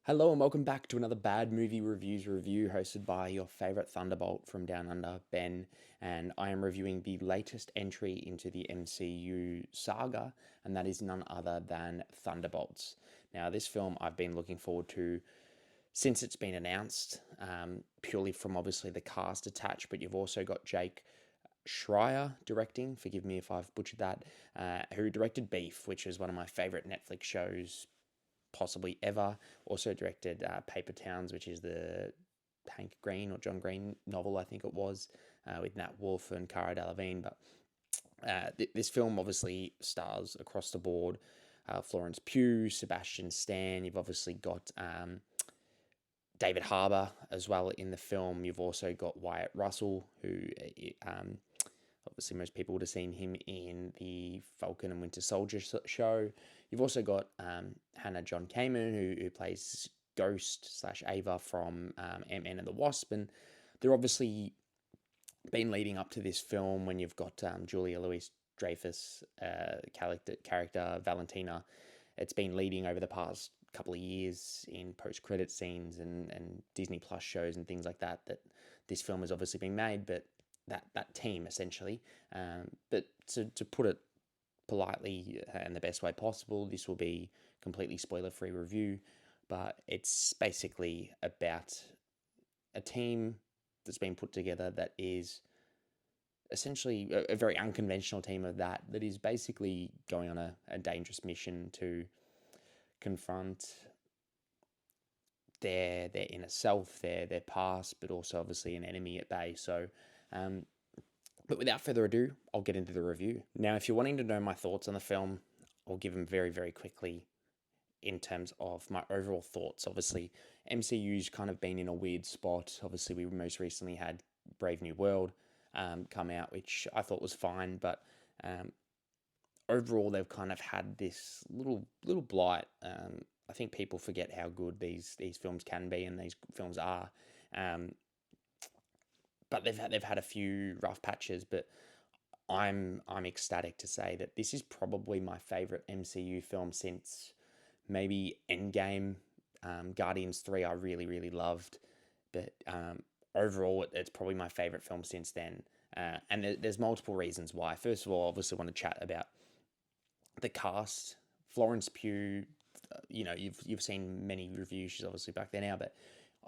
Hello and welcome back to another Bad Movie Reviews review hosted by your favourite Thunderbolt from Down Under, Ben, and I am reviewing the latest entry into the MCU saga, and that is none other than Thunderbolts. Now, this film I've been looking forward to since it's been announced, purely from obviously the cast attached, but you've also got Jake Schreier directing, forgive me if I've butchered that, who directed Beef, which is one of my favourite Netflix shows possibly ever. Also directed Paper Towns, which is the Hank Green or John Green novel, I think it was, with Nat Wolff and Cara Delevingne. But this film obviously stars across the board Florence Pugh, Sebastian Stan. You've obviously got David Harbour as well in the film. You've also got Wyatt Russell, who obviously most people would have seen him in the Falcon and Winter Soldier show. You've also got Hannah John Kamen, who plays Ghost slash Ava from Ant-Man and the Wasp. And they're obviously been leading up to this film when you've got Julia Louis-Dreyfus character Valentina. It's been leading over the past couple of years in post-credit scenes and Disney Plus shows and things like that this film has obviously been made, but that team essentially. But to put it politely and the best way possible, this will be completely spoiler-free review, but it's basically about a team that's been put together that is essentially a very unconventional team of that is basically going on a dangerous mission to confront their inner self, their past, but also obviously an enemy at bay. So but without further ado, I'll get into the review. Now, if you're wanting to know my thoughts on the film, I'll give them very, very quickly in terms of my overall thoughts. Obviously, MCU's kind of been in a weird spot. Obviously, we most recently had Brave New World come out, which I thought was fine, but overall, they've kind of had this little blight. I think people forget how good these films can be and these films are. But they've had a few rough patches, but I'm ecstatic to say that this is probably my favorite MCU film since maybe Endgame. Guardians 3 I really loved, but overall it's probably my favorite film since then. And there's multiple reasons why. First of all, I obviously want to chat about the cast. Florence Pugh, you've seen many reviews. She's obviously back there now, but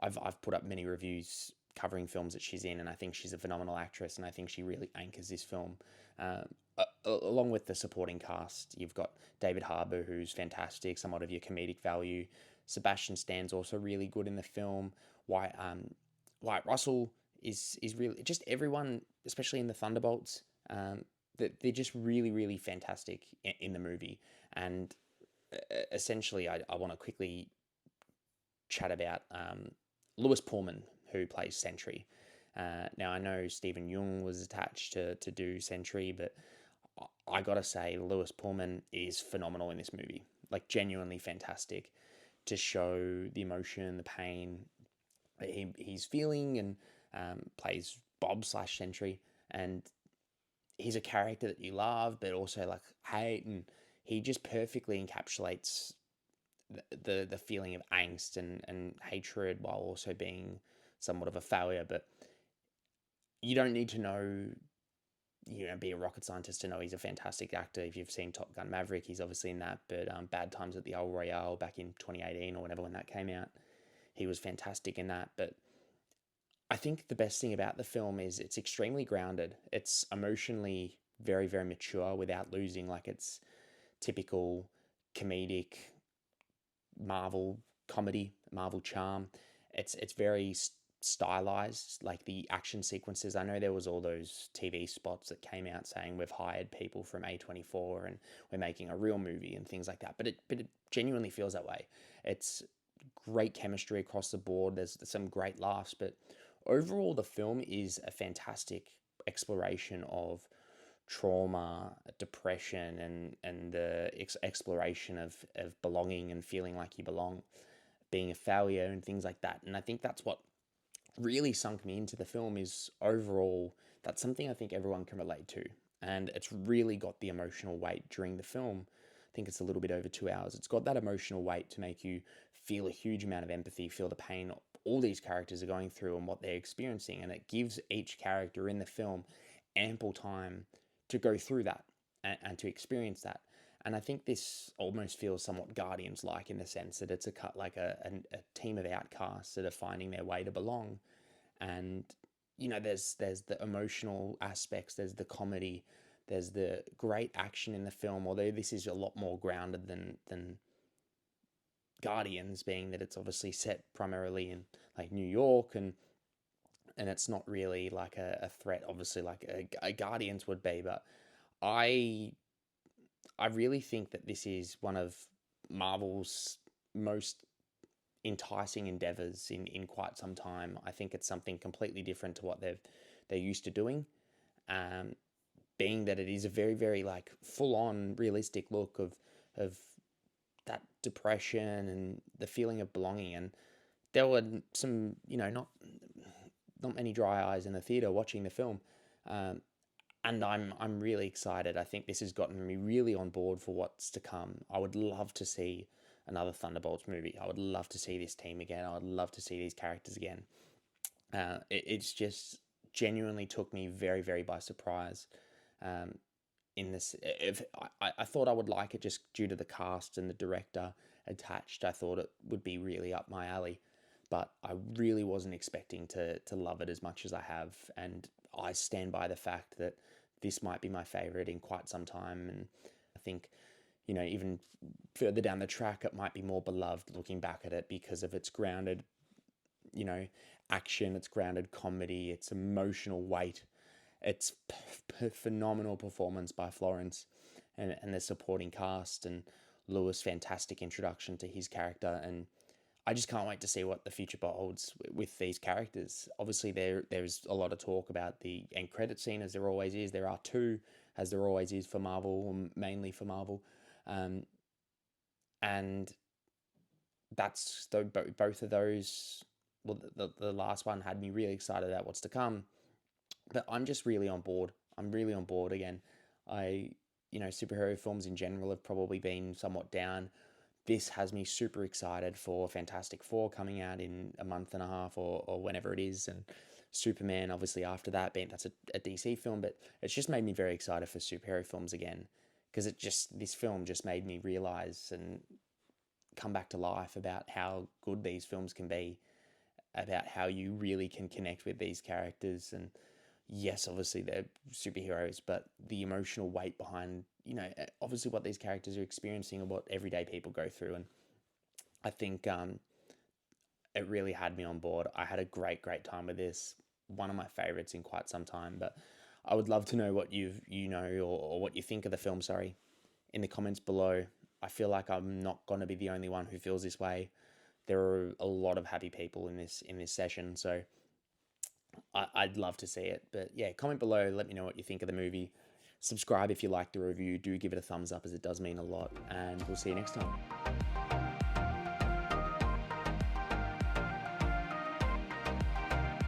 I've put up many reviews covering films that she's in, and I think she's a phenomenal actress, and I think she really anchors this film. Along with the supporting cast, you've got David Harbour, who's fantastic, somewhat of your comedic value. Sebastian Stan's also really good in the film. Wyatt Russell is really just everyone, especially in the Thunderbolts. They're just really fantastic in the movie, and essentially, I want to quickly chat about Lewis Pullman, who plays Sentry. Now, I know Stephen Yeun was attached to do Sentry, but I gotta say, Lewis Pullman is phenomenal in this movie. Like, genuinely fantastic to show the emotion, the pain that he's feeling, and plays Bob slash Sentry. And he's a character that you love, but also like hate, and he just perfectly encapsulates the feeling of angst and hatred while also being somewhat of a failure. But you don't need to be a rocket scientist to know he's a fantastic actor. If you've seen Top Gun Maverick, he's obviously in that. But Bad Times at the El Royale back in 2018 or whenever when that came out, he was fantastic in that. But I think the best thing about the film is it's extremely grounded. It's emotionally very mature without losing like its typical comedic Marvel comedy, Marvel charm. It's very stylized, like the action sequences. I know there was all those TV spots that came out saying we've hired people from A24 and we're making a real movie and things like that. But it genuinely feels that way. It's great chemistry across the board. There's some great laughs, but overall the film is a fantastic exploration of trauma, depression, and the exploration of belonging and feeling like you belong, being a failure and things like that. And I think that's what really sunk me into the film is overall that's something I think everyone can relate to. And it's really got the emotional weight during the film think it's a little bit over 2 hours. It's got that emotional weight to make you feel a huge amount of empathy, feel the pain all these characters are going through and what they're experiencing. And it gives each character in the film ample time to go through that and to experience that. And I think this almost feels somewhat Guardians like, in the sense that it's a team of outcasts that are finding their way to belong. And there's the emotional aspects, there's the comedy, there's the great action in the film. Although this is a lot more grounded than Guardians, being that it's obviously set primarily in like New York, and it's not really like a threat, obviously, like a Guardians would be. But I I really think that this is one of Marvel's most enticing endeavors in quite some time. I think it's something completely different to what they're used to doing. Um, Being that it is a very, very like full on realistic look of that depression and the feeling of belonging. And there were some, not many dry eyes in the theater watching the film. Um, and I'm really excited. I think this has gotten me really on board for what's to come. I would love to see another Thunderbolts movie. I would love to see this team again. I would love to see these characters again. It's just genuinely took me very, very by surprise. Um, in this, if I thought I would like it just due to the cast and the director attached. I thought it would be really up my alley, but I really wasn't expecting to love it as much as I have. And I stand by the fact that this might be my favorite in quite some time. And I think, even further down the track, it might be more beloved looking back at it because of its grounded, you know, action, its grounded comedy, its emotional weight, its phenomenal performance by Florence and the supporting cast, and Lewis' fantastic introduction to his character. And I just can't wait to see what the future holds with these characters. Obviously, there's a lot of talk about the end credit scene, as there always is. There are two, as there always is for Marvel, or mainly for Marvel. And that's both of those. Well, the last one had me really excited about what's to come, but I'm just really on board. I'm really on board again. Superhero films in general have probably been somewhat down. This has me super excited for Fantastic Four coming out in a month and a half, or whenever it is, and Superman obviously after that, being that's a DC film. But it's just made me very excited for superhero films again, because this film just made me realize and come back to life about how good these films can be, about how you really can connect with these characters. And yes, obviously they're superheroes, but the emotional weight behind, obviously what these characters are experiencing and what everyday people go through. And I think it really had me on board. I had a great, great time with this. One of my favorites in quite some time. But I would love to know what or what you think of the film, sorry, in the comments below. I feel like I'm not going to be the only one who feels this way. There are a lot of happy people in this session, so I'd love to see it. But yeah, comment below, let me know what you think of the movie. Subscribe if you like the review. Do give it a thumbs up, as it does mean a lot. And we'll see you next time.